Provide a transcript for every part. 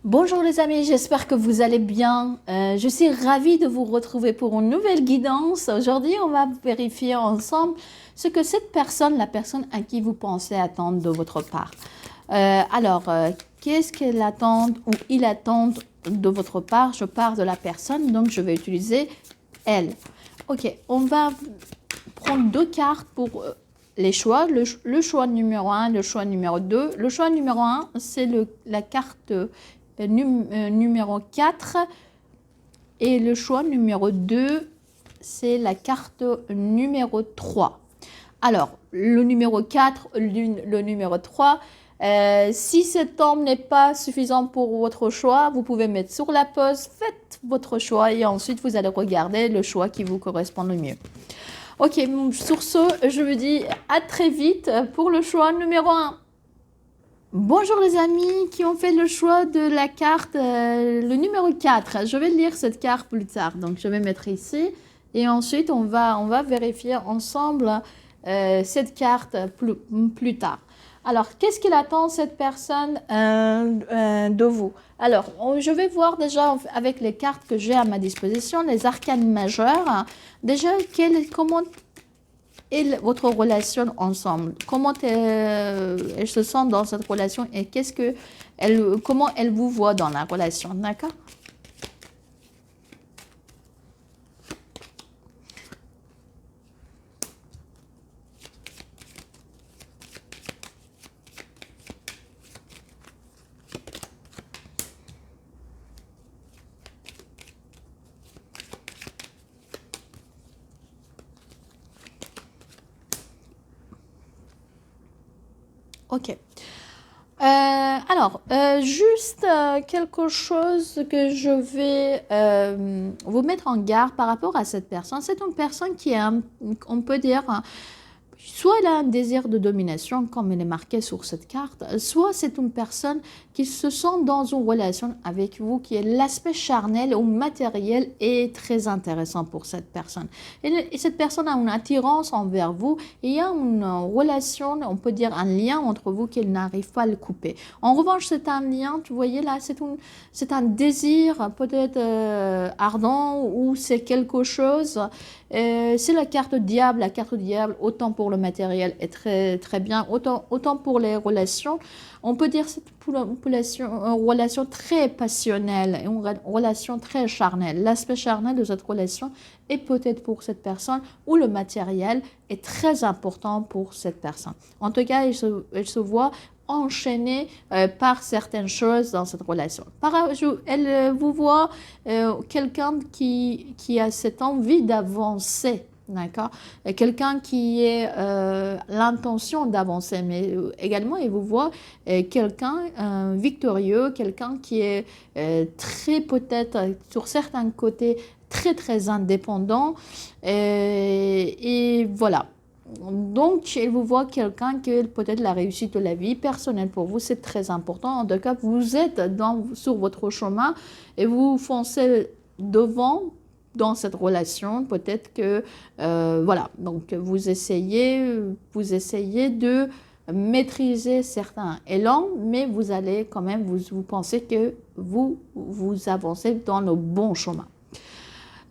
Bonjour les amis, j'espère que vous allez bien. Je suis ravie de vous retrouver pour une nouvelle guidance. Aujourd'hui, on va vérifier ensemble ce que cette personne, la personne à qui vous pensez attendre de votre part. Qu'est-ce qu'elle attend ou il attend de votre part? Je pars de la personne, donc je vais utiliser elle. Ok, on va prendre deux cartes pour les choix. Le choix numéro 1, le choix numéro 2. Le choix numéro 1, c'est la carte numéro 4 et le choix numéro 2, c'est la carte numéro 3. Alors, le numéro 4, le numéro 3, si cet homme n'est pas suffisant pour votre choix, vous pouvez mettre sur la pause, faites votre choix et ensuite vous allez regarder le choix qui vous correspond le mieux. Ok, sur ce, je vous dis à très vite pour le choix numéro 1. Bonjour les amis qui ont fait le choix de la carte, le numéro 4. Je vais lire cette carte plus tard, donc je vais mettre ici. Et ensuite, on va vérifier ensemble cette carte plus tard. Alors, qu'est-ce qu'il attend cette personne de vous? Alors, je vais voir déjà avec les cartes que j'ai à ma disposition, les arcanes majeures. Déjà, comment et votre relation ensemble. Comment elle se sent dans cette relation et comment elle vous voit dans la relation, d'accord? Ok. Juste quelque chose que je vais vous mettre en garde par rapport à cette personne. C'est une personne qui est, on peut dire, soit elle a un désir de domination, comme il est marqué sur cette carte, soit c'est une personne qui se sent dans une relation avec vous, qui est l'aspect charnel ou matériel est très intéressant pour cette personne. Et cette personne a une attirance envers vous, et il y a une relation, on peut dire un lien entre vous qu'elle n'arrive pas à le couper. En revanche, c'est un lien, tu voyez là, c'est un désir peut-être ardent ou c'est quelque chose. C'est la carte diable. La carte diable, autant pour le matériel est très, très bien, autant pour les relations. On peut dire que c'est une relation très passionnelle, une relation très charnelle. L'aspect charnel de cette relation est peut-être pour cette personne ou le matériel est très important pour cette personne. En tout cas, elle se voit enchaînée par certaines choses dans cette relation. Elle vous voit quelqu'un qui a cette envie d'avancer. D'accord? Quelqu'un qui a l'intention d'avancer, mais également, il vous voit quelqu'un victorieux, quelqu'un qui est très peut-être sur certains côtés très très indépendant et voilà. Donc, il vous voit quelqu'un qui peut-être la réussite de la vie personnelle pour vous, c'est très important. En tout cas, vous êtes sur votre chemin et vous foncez devant dans cette relation. Peut-être que, voilà, donc vous essayez de maîtriser certains élans, mais vous allez quand même, vous pensez que vous avancez dans le bon chemin.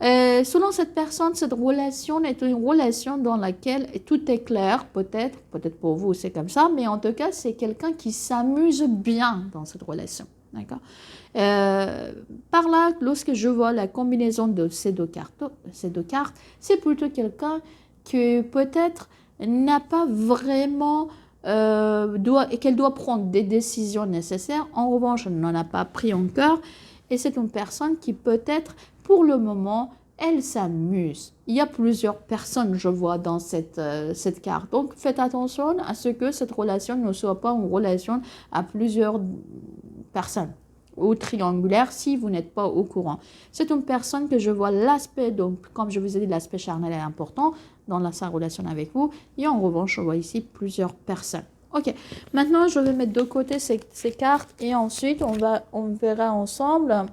Selon cette personne, cette relation est une relation dans laquelle tout est clair, peut-être pour vous c'est comme ça, mais en tout cas c'est quelqu'un qui s'amuse bien dans cette relation. D'accord? Par là, lorsque je vois la combinaison de ces deux cartes, c'est plutôt quelqu'un qui peut-être n'a pas vraiment qu'elle doit prendre des décisions nécessaires. En revanche, elle n'en a pas pris encore. Et c'est une personne qui peut-être, pour le moment, elle s'amuse. Il y a plusieurs personnes, je vois, dans cette carte. Donc, faites attention à ce que cette relation ne soit pas une relation à plusieurs personnes ou triangulaire si vous n'êtes pas au courant. C'est une personne que je vois l'aspect, donc comme je vous ai dit, l'aspect charnel est important dans sa relation avec vous. Et en revanche, je vois ici plusieurs personnes. Ok, maintenant je vais mettre de côté ces cartes et ensuite on verra ensemble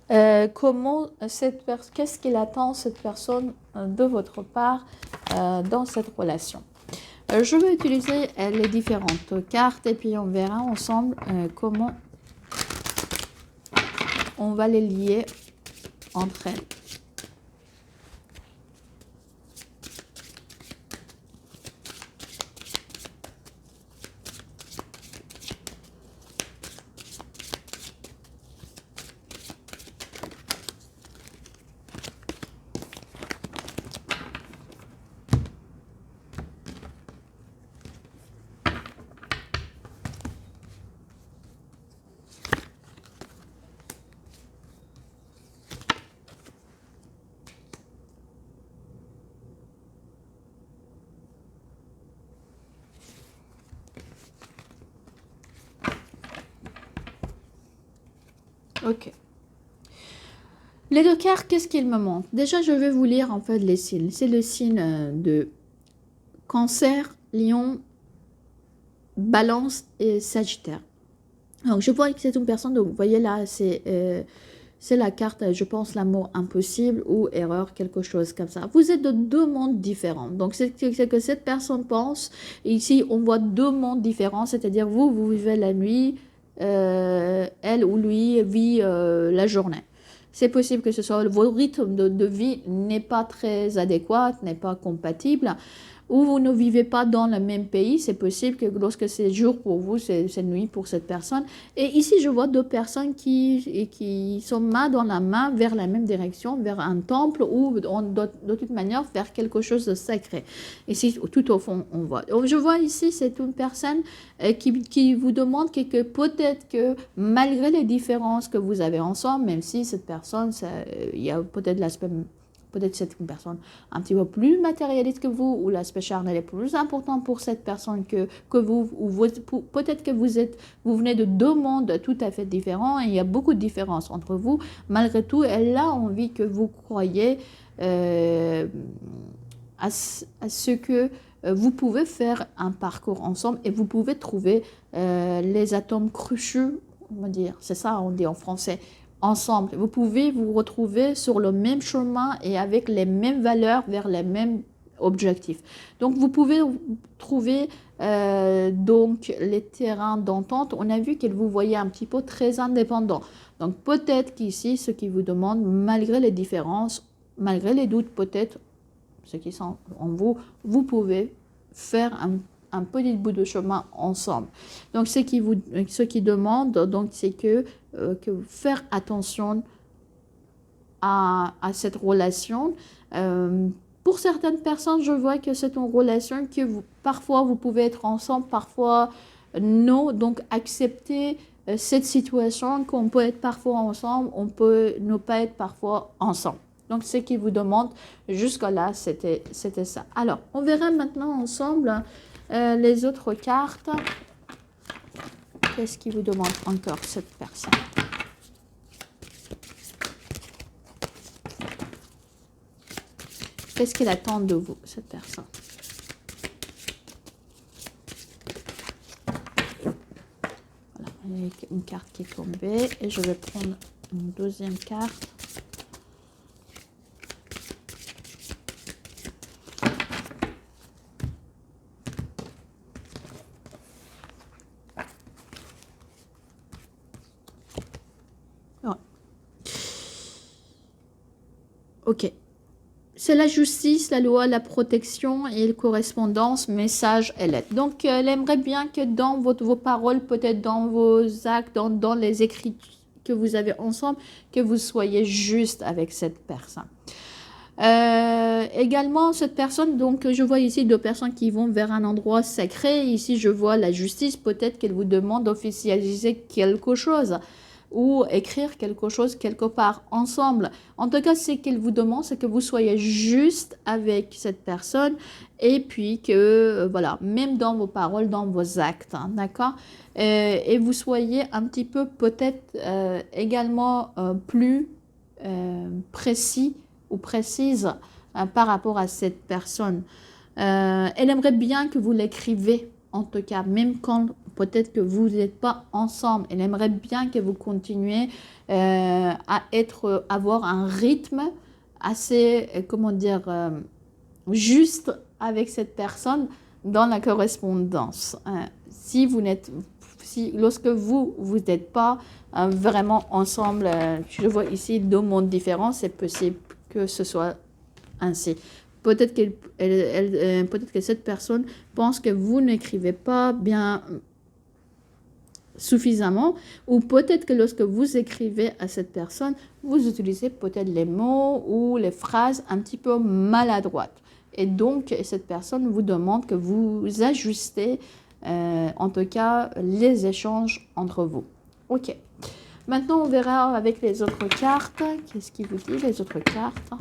qu'est-ce qu'il attend cette personne de votre part dans cette relation. Je vais utiliser les différentes cartes et puis on verra ensemble comment on va les lier entre elles. Ok. Les deux cartes, qu'est-ce qu'il me montre? Déjà, je vais vous lire en fait les signes. C'est le signe de Cancer, Lion, Balance et Sagittaire. Donc, je vois que c'est une personne, donc vous voyez là, c'est la carte, je pense, l'amour impossible ou erreur, quelque chose comme ça. Vous êtes de deux mondes différents. Donc, c'est que cette personne pense. Et ici, on voit deux mondes différents, c'est-à-dire vous vivez la nuit, elle ou lui vit la journée. C'est possible que ce soit vos rythmes de vie n'est pas très adéquat, n'est pas compatible, ou vous ne vivez pas dans le même pays. C'est possible que lorsque c'est jour pour vous, c'est nuit pour cette personne. Et ici, je vois deux personnes qui sont main dans la main vers la même direction, vers un temple ou de toute manière vers quelque chose de sacré. Ici, tout au fond, on voit. Donc, je vois ici, c'est une personne qui vous demande que peut-être que malgré les différences que vous avez ensemble, même si cette personne, il y a peut-être l'aspect... Peut-être c'est une personne un petit peu plus matérialiste que vous, ou l'aspect charnel est plus important pour cette personne que vous, ou peut-être que vous venez de deux mondes tout à fait différents et il y a beaucoup de différences entre vous. Malgré tout, elle a envie que vous croyiez à ce que vous pouvez faire un parcours ensemble et vous pouvez trouver les atomes crochus, on va dire, c'est ça on dit en français, ensemble. Vous pouvez vous retrouver sur le même chemin et avec les mêmes valeurs vers les mêmes objectifs. Donc, vous pouvez trouver donc les terrains d'entente. On a vu qu'elle vous voyait un petit peu très indépendant. Donc, peut-être qu'ici, ce qui vous demande, malgré les différences, malgré les doutes, peut-être, ce qui sont en vous, vous pouvez faire un petit bout de chemin ensemble. Donc, ce qui demande, donc, c'est que faire attention à cette relation. Pour certaines personnes, je vois que c'est une relation que parfois vous pouvez être ensemble, parfois non. Donc, accepter cette situation qu'on peut être parfois ensemble, on peut ne pas être parfois ensemble. Donc, ce qui vous demande, jusque-là, c'était ça. Alors, on verra maintenant ensemble les autres cartes. Qu'est-ce qui vous demande encore cette personne? Qu'est-ce qu'elle attend de vous, cette personne? Voilà, il y a une carte qui est tombée et je vais prendre une deuxième carte. Ok. C'est la justice, la loi, la protection et la correspondance, message et lettre. Donc, elle aimerait bien que dans vos paroles, peut-être dans vos actes, dans les écrits que vous avez ensemble, que vous soyez juste avec cette personne. Également, cette personne, donc je vois ici deux personnes qui vont vers un endroit sacré. Ici, je vois la justice, peut-être qu'elle vous demande d'officialiser quelque chose ou écrire quelque chose quelque part ensemble. En tout cas, ce qu'elle vous demande, c'est que vous soyez juste avec cette personne et puis que, voilà, même dans vos paroles, dans vos actes, hein, d'accord, et vous soyez un petit peu peut-être également plus précis ou précise par rapport à cette personne. Elle aimerait bien que vous l'écrivez, en tout cas, même quand peut-être que vous n'êtes pas ensemble. Elle aimerait bien que vous continuez à avoir un rythme assez, comment dire, juste avec cette personne dans la correspondance. Si vous si, lorsque vous n'êtes pas vraiment ensemble, je vois ici deux mondes différents, c'est possible que ce soit ainsi. Peut-être peut-être que cette personne pense que vous n'écrivez pas bien suffisamment, ou peut-être que lorsque vous écrivez à cette personne, vous utilisez peut-être les mots ou les phrases un petit peu maladroites. Et donc, cette personne vous demande que vous ajustez, en tout cas, les échanges entre vous. Ok. Maintenant, on verra avec les autres cartes. Qu'est-ce qui vous dit, les autres cartes?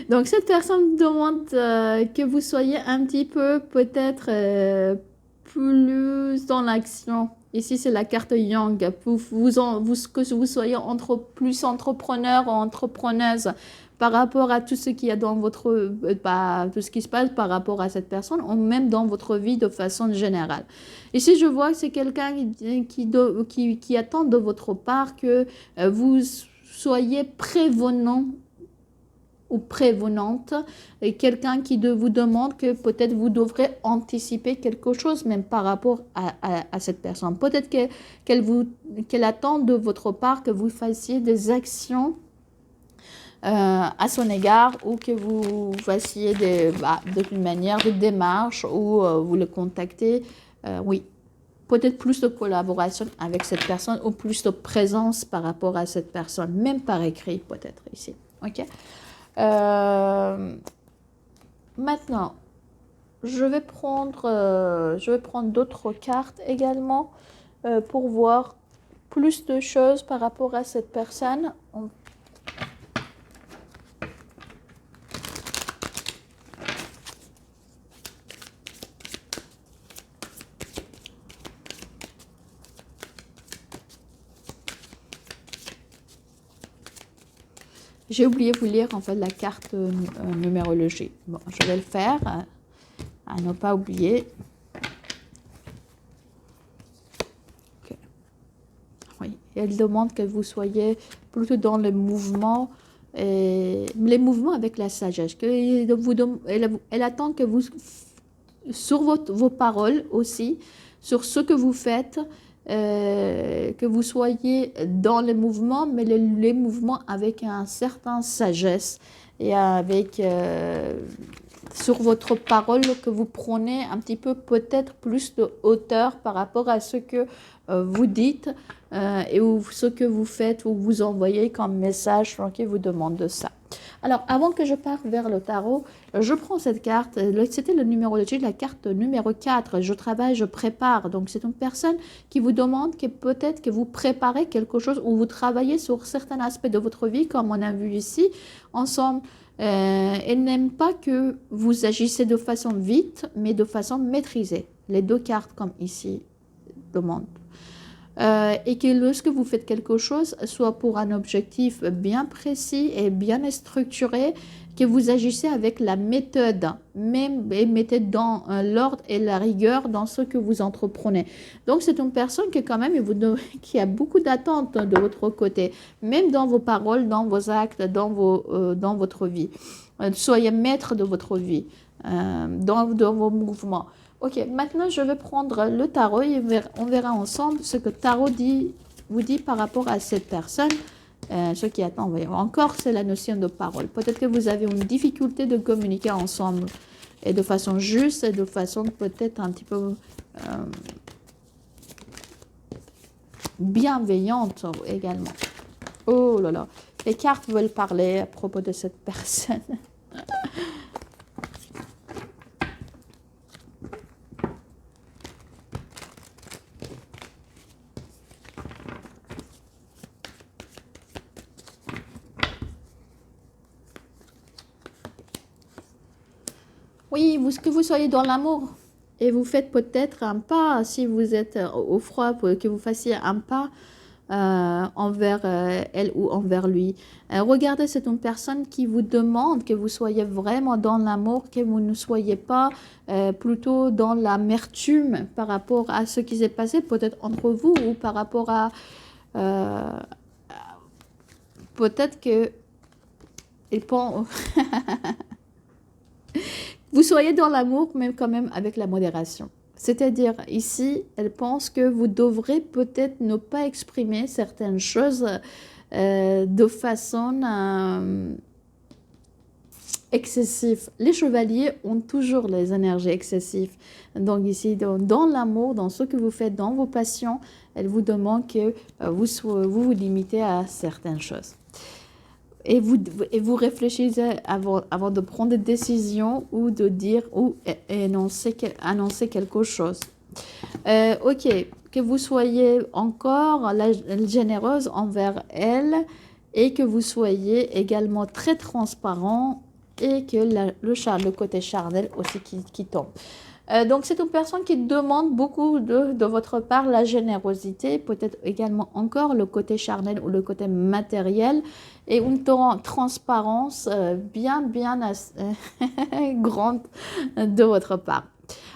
Donc, cette personne demande que vous soyez un petit peu, peut-être, plus dans l'action. Ici, c'est la carte Yang. Que vous soyez plus entrepreneur ou entrepreneuse par rapport à tout ce qu'il y a dans votre, tout ce qui se passe par rapport à cette personne, ou même dans votre vie de façon générale. Ici, je vois que c'est quelqu'un qui attend de votre part que vous soyez prévenant ou prévenante, et quelqu'un qui vous demande que peut-être vous devrez anticiper quelque chose même par rapport à cette personne. Peut-être qu'elle attend de votre part que vous fassiez des actions à son égard, ou que vous fassiez d'une manière de démarche, ou vous le contactez. Oui, peut-être plus de collaboration avec cette personne, ou plus de présence par rapport à cette personne, même par écrit peut-être ici. Ok. Maintenant, je vais prendre d'autres cartes également pour voir plus de choses par rapport à cette personne. J'ai oublié de vous lire en fait la carte numérologie. Bon, je vais le faire, à ne pas oublier. Okay. Oui, elle demande que vous soyez plutôt dans les mouvements avec la sagesse. Elle attend que vous, sur vos paroles aussi, sur ce que vous faites, que vous soyez dans les mouvements, mais les mouvements avec un certain sagesse, et avec sur votre parole, que vous prenez un petit peu peut-être plus de hauteur par rapport à ce que vous dites et ce que vous faites ou vous envoyez comme message, qui vous demande de ça. Alors, avant que je parte vers le tarot, je prends cette carte. C'était le numérologie, la carte numéro 4. Je travaille, je prépare. Donc, c'est une personne qui vous demande que peut-être que vous préparez quelque chose, ou vous travaillez sur certains aspects de votre vie, comme on a vu ici, ensemble. Elle n'aime pas que vous agissez de façon vite, mais de façon maîtrisée. Les deux cartes, comme ici, demandent. Et que lorsque vous faites quelque chose, soit pour un objectif bien précis et bien structuré, que vous agissez avec la méthode, et mettez dans l'ordre et la rigueur dans ce que vous entreprenez. Donc, c'est une personne qui, quand même, qui a beaucoup d'attentes de votre côté, même dans vos paroles, dans vos actes, dans votre vie. Soyez maître de votre vie, dans vos mouvements. Ok, maintenant je vais prendre le tarot et on verra ensemble ce que tarot vous dit par rapport à cette personne. Ce qui attend, encore, c'est la notion de parole. Peut-être que vous avez une difficulté de communiquer ensemble, et de façon juste, et de façon peut-être un petit peu bienveillante également. Oh là là, les cartes veulent parler à propos de cette personne. Oui, que vous soyez dans l'amour, et vous faites peut-être un pas, si vous êtes au froid, que vous fassiez un pas envers elle ou envers lui. Regardez, c'est une personne qui vous demande que vous soyez vraiment dans l'amour, que vous ne soyez pas plutôt dans l'amertume par rapport à ce qui s'est passé, peut-être entre vous ou par rapport à... peut-être que... Et bon, vous soyez dans l'amour, mais quand même avec la modération. C'est-à-dire, ici, elle pense que vous devrez peut-être ne pas exprimer certaines choses de façon excessive. Les chevaliers ont toujours les énergies excessives. Donc ici, dans l'amour, dans ce que vous faites, dans vos passions, elle vous demande que vous limitez à certaines choses. Et vous réfléchissez avant de prendre des décisions ou de dire ou annoncer quelque chose. Ok, que vous soyez encore généreuse envers elle et que vous soyez également très transparent et que le côté charnel aussi qui tombe. Donc, c'est une personne qui demande beaucoup de votre part la générosité, peut-être également encore le côté charnel ou le côté matériel et une transparence bien grande de votre part.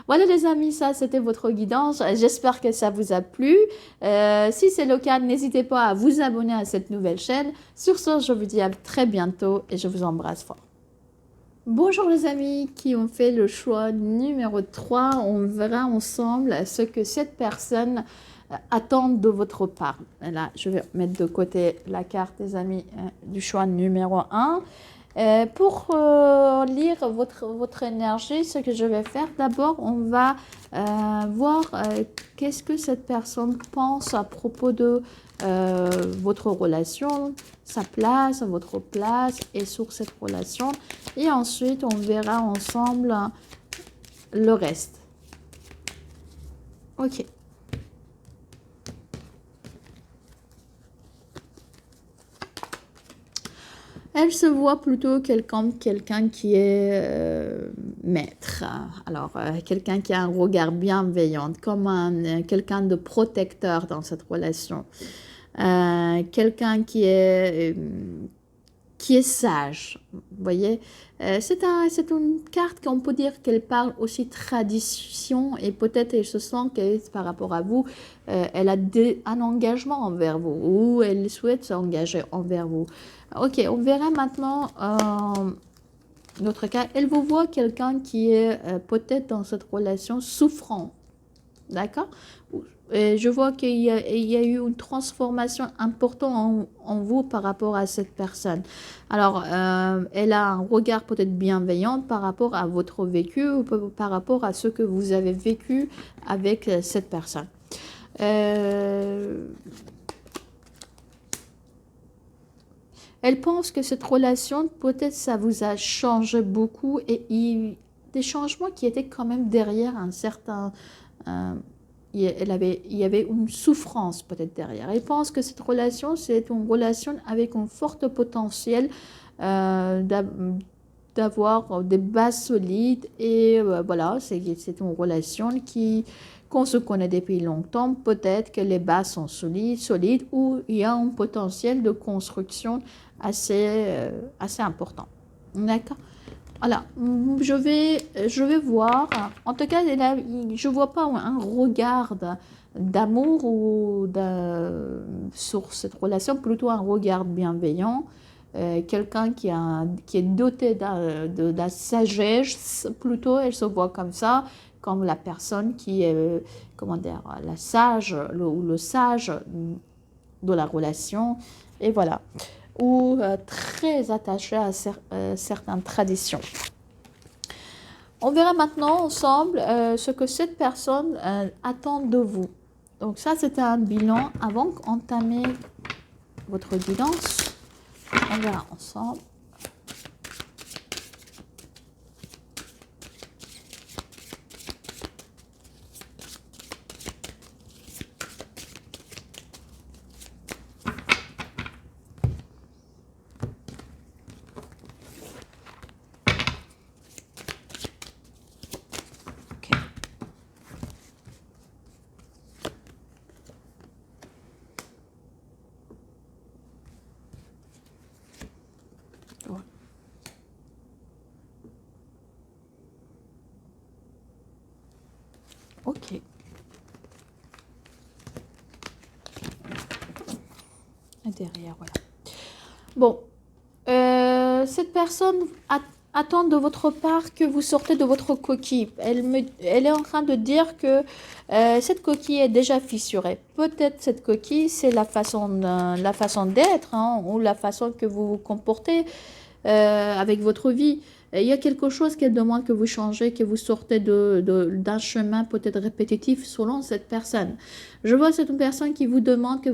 Voilà les amis, ça c'était votre guidance. J'espère que ça vous a plu. Si c'est le cas, n'hésitez pas à vous abonner à cette nouvelle chaîne. Sur ce, je vous dis à très bientôt et je vous embrasse fort. Bonjour les amis qui ont fait le choix numéro 3. On verra ensemble ce que cette personne attend de votre part. Là, je vais mettre de côté la carte des amis du choix numéro 1. Pour lire votre énergie, ce que je vais faire, d'abord, on va voir qu'est-ce que cette personne pense à propos de votre relation, sa place, votre place et sur cette relation. Et ensuite, on verra ensemble le reste. Ok. Elle se voit plutôt quelqu'un qui est maître. Alors, quelqu'un qui a un regard bienveillant, comme quelqu'un de protecteur dans cette relation. Quelqu'un qui est sage, vous voyez. C'est une carte qu'on peut dire qu'elle parle aussi tradition et peut-être elle se sent que par rapport à vous, elle a un engagement envers vous ou elle souhaite s'engager envers vous. Ok, on verra maintenant notre cas. Elle vous voit quelqu'un qui est peut-être dans cette relation souffrant, d'accord? Je vois qu'il y a eu une transformation importante en vous par rapport à cette personne. Alors, elle a un regard peut-être bienveillant par rapport à votre vécu ou par rapport à ce que vous avez vécu avec cette personne. Elle pense que cette relation, peut-être ça vous a changé beaucoup et des changements qui étaient quand même derrière un certain... il y avait une souffrance peut-être derrière. Elle pense que cette relation, c'est une relation avec un fort potentiel d'avoir des bases solides et voilà, c'est une relation qu'on se connaît depuis longtemps. Peut-être que les bases sont solides ou il y a un potentiel de construction assez important. D'accord? Voilà, je vais voir. En tout cas, je ne vois pas un regard d'amour ou sur cette relation, plutôt un regard bienveillant. Quelqu'un qui est doté de la sagesse, plutôt, elle se voit comme ça, comme la personne qui est, comment dire, la sage ou le sage de la relation. Et voilà. Ou très attaché à certaines traditions. On verra maintenant ensemble ce que cette personne attend de vous. Donc ça, c'était un bilan avant d'entamer votre guidance. On verra ensemble. Ok. Et derrière, voilà. Bon, cette personne attend de votre part que vous sortez de votre coquille. Elle est en train de dire que cette coquille est déjà fissurée. Peut-être cette coquille, c'est la façon d'être, hein, ou la façon que vous vous comportez avec votre vie. Il y a quelque chose qu'elle demande que vous changez, que vous sortez d'un chemin peut-être répétitif selon cette personne. Je vois c'est une personne qui vous demande que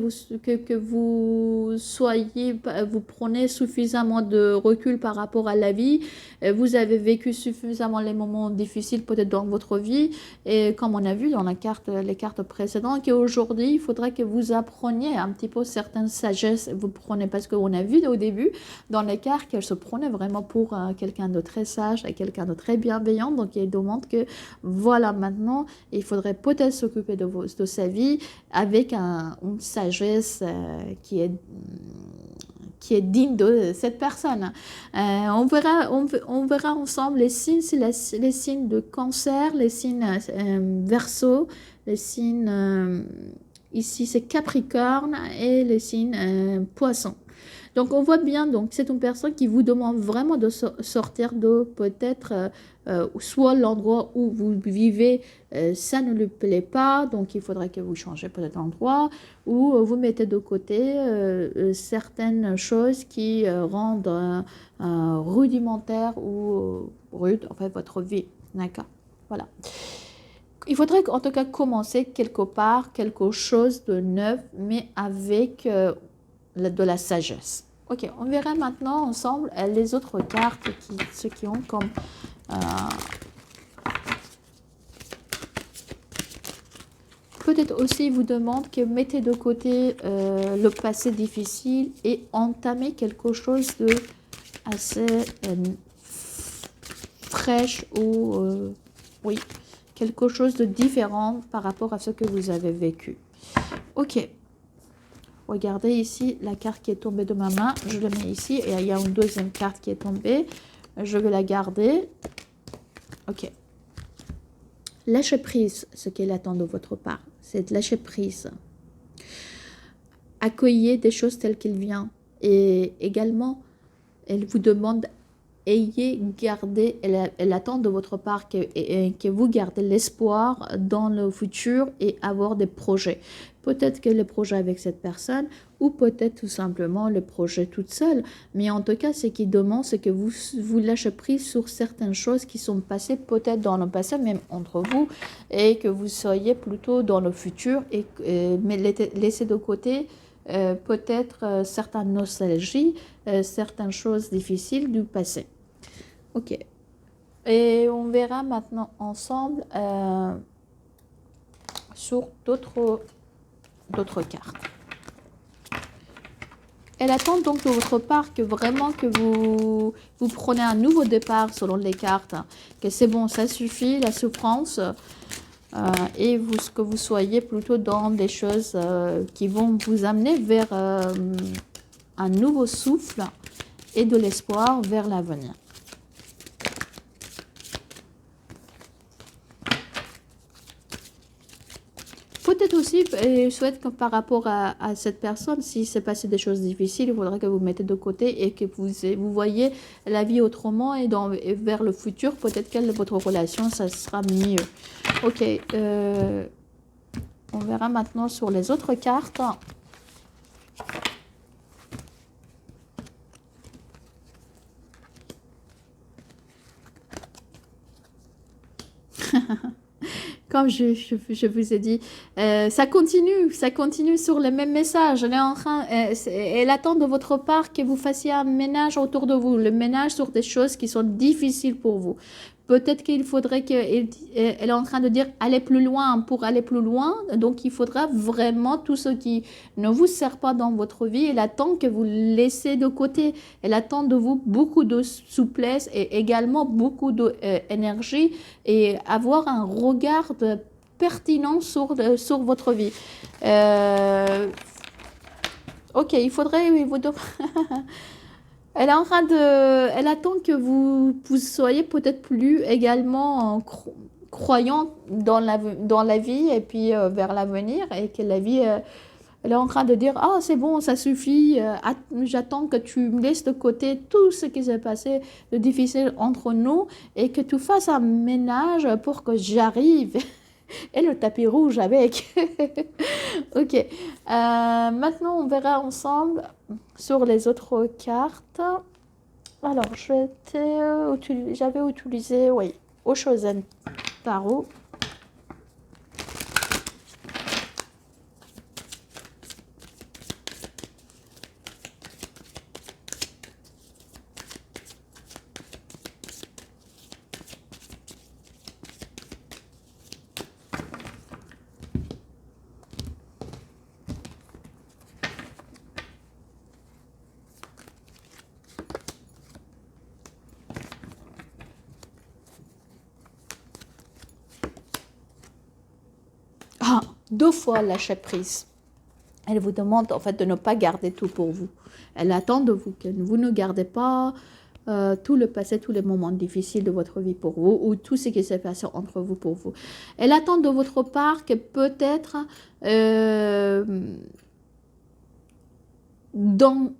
vous soyez, vous prenez suffisamment de recul par rapport à la vie. Vous avez vécu suffisamment les moments difficiles peut-être dans votre vie. Et comme on a vu dans les cartes précédentes, qu'aujourd'hui, il faudrait que vous appreniez un petit peu certaines sagesses. Vous prenez, parce qu'on a vu au début dans les cartes qu'elle se prenait vraiment pour quelqu'un de très sage et quelqu'un de très bienveillant. Donc, il demande que voilà, maintenant, il faudrait peut-être s'occuper de sa vie avec une sagesse qui est digne de cette personne. On verra ensemble les signes, c'est les signes de cancer, les signes verseau, les signes ici c'est capricorne et les signes poisson. Donc on voit bien, donc c'est une personne qui vous demande vraiment de sortir de peut-être soit l'endroit où vous vivez, ça ne lui plaît pas, donc il faudrait que vous changez peut-être d'endroit, ou vous mettez de côté certaines choses qui rendent rudimentaire ou rude en fait votre vie. D'accord, voilà. Il faudrait en tout cas commencer quelque part, quelque chose de neuf, mais avec de la sagesse. Ok, on verra maintenant ensemble les autres cartes, ceux qui ont comme... peut-être aussi vous demande que mettez de côté le passé difficile et entamez quelque chose de assez fraîche ou oui, quelque chose de différent par rapport à ce que vous avez vécu. Ok. Regardez ici la carte qui est tombée de ma main. Je la mets ici et il y a une deuxième carte qui est tombée. Je vais la garder. Ok. Lâchez prise, ce qu'elle attend de votre part. C'est de lâcher prise. Accueillez des choses telles qu'elles viennent. Et également, elle vous demande, ayez gardé, elle attend de votre part que vous gardez l'espoir dans le futur et avoir des projets. Peut-être que les projets avec cette personne ou peut-être tout simplement le projet toute seule. Mais en tout cas, ce qui demande, c'est que vous lâchez prise sur certaines choses qui sont passées peut-être dans le passé, même entre vous, et que vous soyez plutôt dans le futur, mais laissez de côté peut-être certaines nostalgies, certaines choses difficiles du passé. Ok. Et on verra maintenant ensemble sur d'autres cartes. Elle attend donc de votre part que vraiment que vous prenez un nouveau départ selon les cartes, que c'est bon, ça suffit, la souffrance, et que vous soyez plutôt dans des choses qui vont vous amener vers un nouveau souffle et de l'espoir vers l'avenir. Peut-être aussi, je souhaite que par rapport à cette personne, si c'est passé des choses difficiles, il faudrait que vous mettez de côté et que vous voyez la vie autrement et vers le futur, peut-être que votre relation, ça sera mieux. Ok, on verra maintenant sur les autres cartes. Comme je vous ai dit, ça continue sur le même message. Elle attend de votre part que vous fassiez un ménage autour de vous, le ménage sur des choses qui sont difficiles pour vous. Peut-être qu'il faudrait qu'elle est en train de dire aller plus loin pour aller plus loin. Donc, il faudra vraiment tout ce qui ne vous sert pas dans votre vie. Elle attend que vous laissez de côté. Elle attend de vous beaucoup de souplesse et également beaucoup d'énergie et avoir un regard pertinent sur votre vie. Ok, il faudrait... Elle attend que vous soyez peut-être plus également croyant dans la vie et puis vers l'avenir et que la vie, elle est en train de dire, ah c'est bon, ça suffit, j'attends que tu me laisses de côté tout ce qui s'est passé de difficile entre nous et que tu fasses un ménage pour que j'arrive. Et le tapis rouge avec. Ok. Maintenant, on verra ensemble sur les autres cartes. Alors, j'avais utilisé, oui, Oshozen Tarot. Ah, 2 fois lâcher prise. Elle vous demande en fait de ne pas garder tout pour vous. Elle attend de vous que vous ne gardez pas tout le passé, tous les moments difficiles de votre vie pour vous ou tout ce qui s'est passé entre vous pour vous. Elle attend de votre part que peut-être dans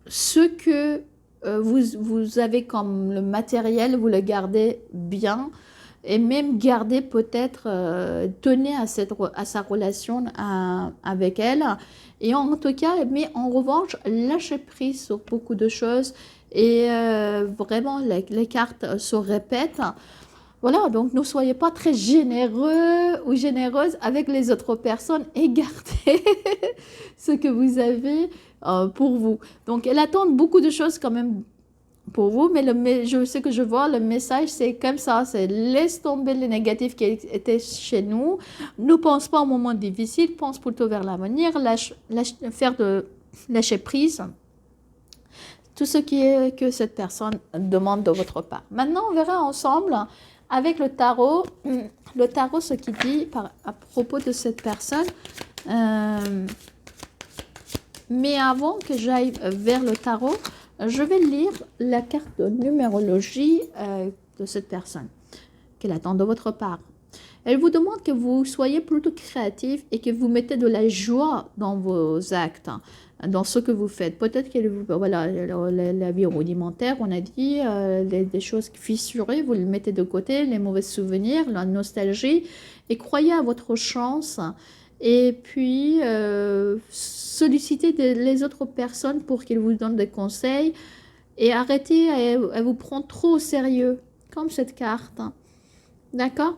ce que vous avez comme le matériel, vous le gardez bien et même garder peut-être, tenez à sa relation avec elle. Et en tout cas, mais en revanche, lâchez prise sur beaucoup de choses et vraiment les cartes se répètent. Voilà, donc ne soyez pas très généreux ou généreuse avec les autres personnes et gardez ce que vous avez pour vous. Donc elle attend beaucoup de choses quand même pour vous, mais je sais que je vois le message, c'est comme ça, c'est laisse tomber les négatifs qui étaient chez nous, ne pense pas au moment difficile, pense plutôt vers l'avenir, lâcher prise, tout ce qui est que cette personne demande de votre part. Maintenant, on verra ensemble avec le tarot, ce qui dit à propos de cette personne. Mais avant que j'aille vers le tarot, je vais lire la carte de numérologie de cette personne qu'elle attend de votre part. Elle vous demande que vous soyez plutôt créatif et que vous mettez de la joie dans vos actes, dans ce que vous faites. Peut-être que voilà, la vie rudimentaire, on a dit, des choses fissurées, vous les mettez de côté, les mauvais souvenirs, la nostalgie, et croyez à votre chance. Et puis, sollicitez les autres personnes pour qu'ils vous donnent des conseils et arrêtez à vous prendre trop au sérieux, comme cette carte. D'accord?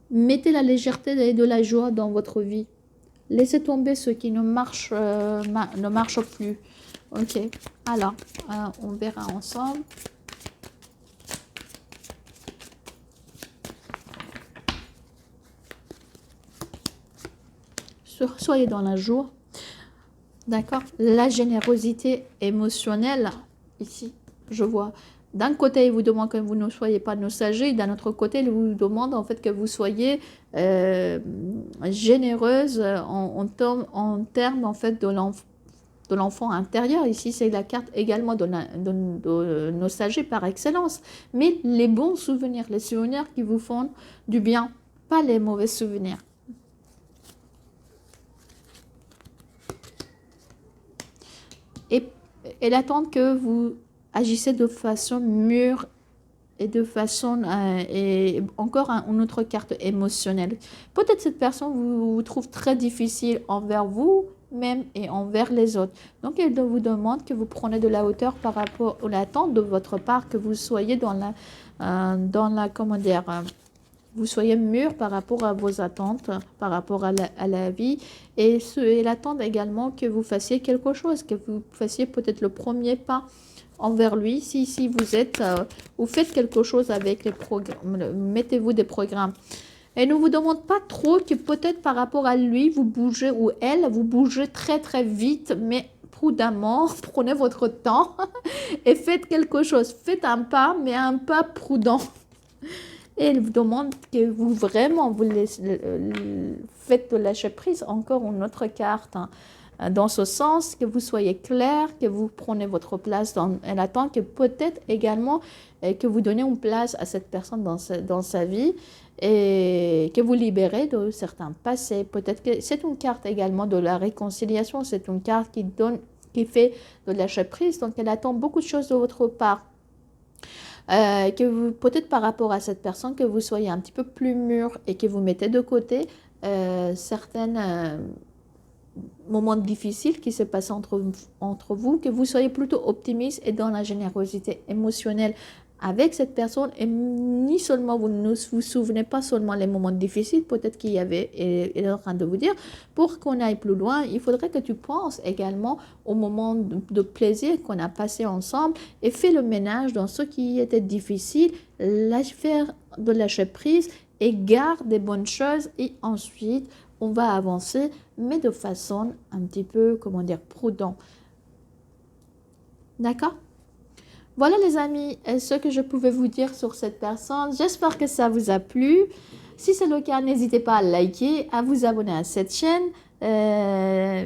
Mettez la légèreté et de la joie dans votre vie. Laissez tomber ce qui ne marche plus. Ok, alors, on verra ensemble. Soyez dans la joie. D'accord? La générosité émotionnelle, ici, je vois. D'un côté, il vous demande que vous ne soyez pas nostalgique. D'un autre côté, il vous demande en fait que vous soyez généreuse en termes en fait de l'enfant intérieur. Ici, c'est la carte également de nostalgie par excellence. Mais les bons souvenirs, les souvenirs qui vous font du bien, pas les mauvais souvenirs. Et elle attend que vous agissez de façon mûre et de façon et encore une autre carte émotionnelle. Peut-être cette personne vous trouve très difficile envers vous même et envers les autres. Donc elle vous demande que vous prenez de la hauteur par rapport à l'attente de votre part, que vous soyez dans la comment dire, vous soyez mûr par rapport à vos attentes, par rapport à la vie. Et elle attend également que vous fassiez quelque chose, que vous fassiez peut-être le premier pas envers lui. Si vous êtes, vous faites quelque chose avec les programmes, mettez-vous des programmes. Elle ne vous demande pas trop que peut-être par rapport à lui, vous bougez ou elle, vous bougez très très vite, mais prudemment, prenez votre temps et faites quelque chose. Faites un pas, mais un pas prudent. Et elle vous demande que vous faites de lâcher prise. Encore une autre carte. dans ce sens, que vous soyez clair, que vous prenez votre place dans elle attend, que peut-être également que vous donnez une place à cette personne dans sa vie et que vous libérez de certains passés. Peut-être que c'est une carte également de la réconciliation, c'est une carte qui fait de lâcher prise, donc elle attend beaucoup de choses de votre part. Que vous, peut-être par rapport à cette personne, que vous soyez un petit peu plus mûr et que vous mettez de côté certaines moments difficiles qui se passent entre vous, que vous soyez plutôt optimiste et dans la générosité émotionnelle avec cette personne, et ni seulement vous ne vous souvenez pas seulement les moments difficiles, peut-être qu'il y avait, et elle est en train de vous dire, pour qu'on aille plus loin, il faudrait que tu penses également au moment de plaisir qu'on a passé ensemble et fais le ménage dans ce qui était difficile, faire de lâcher prise et garde des bonnes choses et ensuite on va avancer, mais de façon un petit peu, comment dire, prudente. D'accord? Voilà les amis, ce que je pouvais vous dire sur cette personne. J'espère que ça vous a plu. Si c'est le cas, n'hésitez pas à liker, à vous abonner à cette chaîne. Je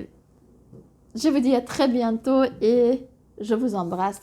vous dis à très bientôt et je vous embrasse.